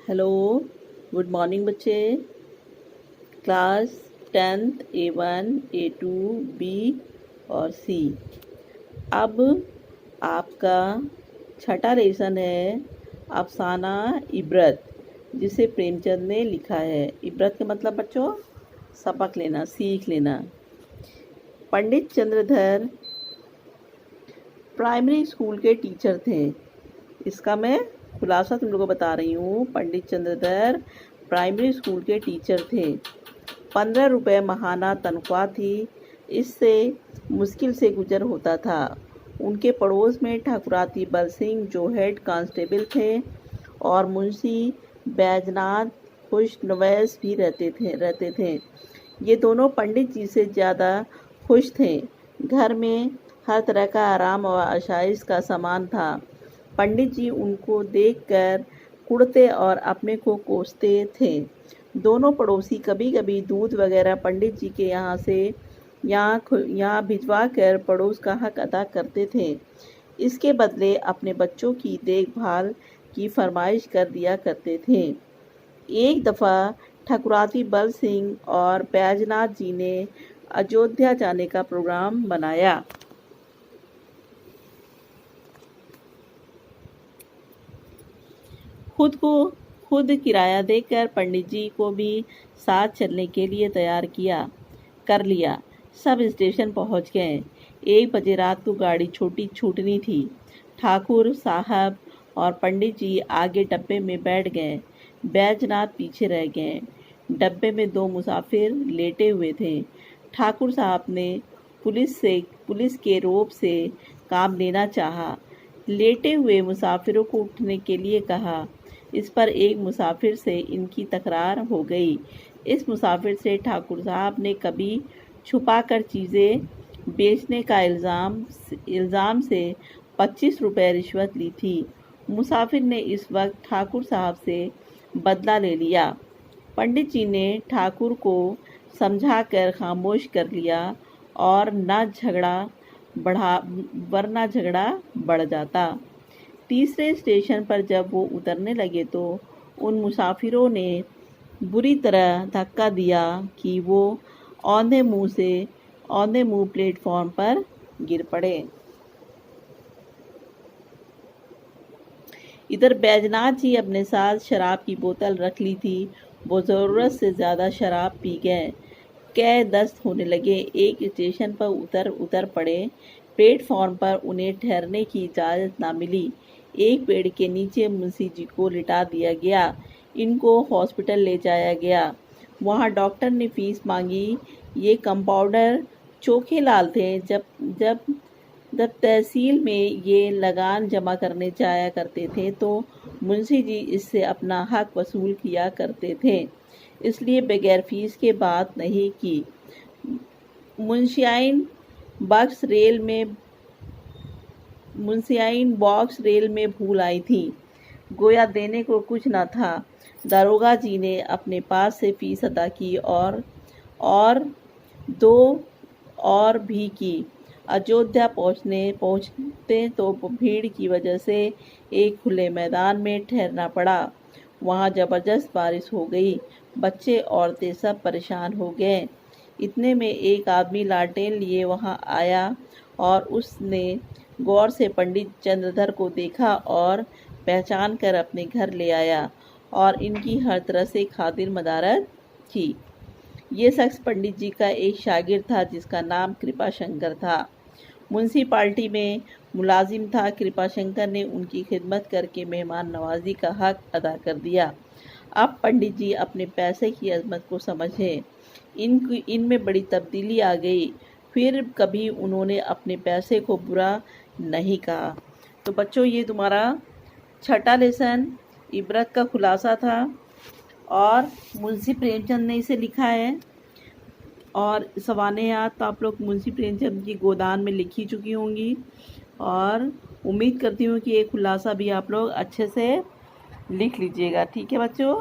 Hello, good morning बच्चे। Class 10th A1 A2 B और C। अब आपका छठा लेसन है अफसाना इबरत, जिसे प्रेमचंद ने लिखा है। इबरत का मतलब बच्चों सबक लेना, सीख लेना। पंडित चंद्रधर प्राइमरी स्कूल के टीचर थे। इसका मैं खुलासा तुम लोगों को बता रही हूँ। पंडित चंद्रधर प्राइमरी स्कूल के टीचर थे। 15 रुपये माहाना तनख्वाह थी। इससे मुश्किल से गुजर होता था। उनके पड़ोस में ठाकुराती बल सिंह जो हेड कांस्टेबल थे और मुंशी बैजनाथ खुशनवैस भी रहते थे। ये दोनों पंडित जी से ज़्यादा खुश थे। घर में हर तरह का आराम और आशाइश का सामान था। पंडित जी उनको देखकर कुड़ते और अपने को कोसते थे। दोनों पड़ोसी कभी कभी दूध वगैरह पंडित जी के यहाँ भिजवा कर पड़ोस का हक अदा करते थे। इसके बदले अपने बच्चों की देखभाल की फरमाइश कर दिया करते थे। एक दफ़ा ठाकुराती बल सिंह और बैजनाथ जी ने अयोध्या जाने का प्रोग्राम बनाया। खुद किराया देकर पंडित जी को भी साथ चलने के लिए तैयार कर लिया। सब स्टेशन पहुंच गए। 1 बजे रात को गाड़ी छूटनी थी। ठाकुर साहब और पंडित जी आगे डब्बे में बैठ गए। बैजनाथ पीछे रह गए। डब्बे में 2 मुसाफिर लेटे हुए थे। ठाकुर साहब ने पुलिस के रोब से काम लेना चाहा। लेटे हुए मुसाफिरों को उठने के लिए कहा। इस पर एक मुसाफिर से इनकी तकरार हो गई। इस मुसाफिर से ठाकुर साहब ने कभी छुपाकर चीज़ें बेचने का इल्ज़ाम से 25 रुपये रिश्वत ली थी। मुसाफिर ने इस वक्त ठाकुर साहब से बदला ले लिया। पंडित जी ने ठाकुर को समझाकर खामोश कर लिया और वरना झगड़ा बढ़ जाता। तीसरे स्टेशन पर जब वो उतरने लगे तो उन मुसाफिरों ने बुरी तरह धक्का दिया कि वो औंधे मुंह प्लेटफॉर्म पर गिर पड़े। इधर बैजनाथ जी अपने साथ शराब की बोतल रख ली थी। वो ज़रूरत से ज़्यादा शराब पी गए। कै दस्त होने लगे। एक स्टेशन पर उतर पड़े। प्लेटफॉर्म पर उन्हें ठहरने की इजाज़त ना मिली। एक पेड़ के नीचे मुंशी जी को लिटा दिया गया। इनको हॉस्पिटल ले जाया गया। वहाँ डॉक्टर ने फीस मांगी। ये कंपाउंडर चोखे लाल थे। जब तहसील में ये लगान जमा करने जाया करते थे तो मुंशी जी इससे अपना हक वसूल किया करते थे, इसलिए बगैर फीस के बात नहीं की। मुंशियाइन बॉक्स रेल में भूल आई थी। गोया देने को कुछ न था। दारोगा जी ने अपने पास से फीस अदा की और 2 और भी की। अयोध्या पहुँचते तो भीड़ की वजह से एक खुले मैदान में ठहरना पड़ा। वहाँ ज़बरदस्त बारिश हो गई। बच्चे औरतें सब परेशान हो गए। इतने में एक आदमी लालटेन लिए वहाँ आया और उसने गौर से पंडित चंद्रधर को देखा और पहचान कर अपने घर ले आया और इनकी हर तरह से खातिर मदारत की। ये शख्स पंडित जी का एक शागिर्द था जिसका नाम कृपाशंकर था। म्यूनसिपाल्टी में मुलाजिम था। कृपाशंकर ने उनकी खिदमत करके मेहमान नवाजी का हक अदा कर दिया। अब पंडित जी अपने पैसे की अजमत को समझे। इनमें बड़ी तब्दीली आ गई। फिर कभी उन्होंने अपने पैसे को बुरा नहीं कहा। तो बच्चों, ये तुम्हारा छठा लेसन इबरत का खुलासा था और मुंशी प्रेमचंद ने इसे लिखा है। और सवानयात तो आप लोग मुंशी प्रेमचंद की गोदान में लिखी चुकी होंगी और उम्मीद करती हूँ कि ये खुलासा भी आप लोग अच्छे से लिख लीजिएगा। ठीक है बच्चों।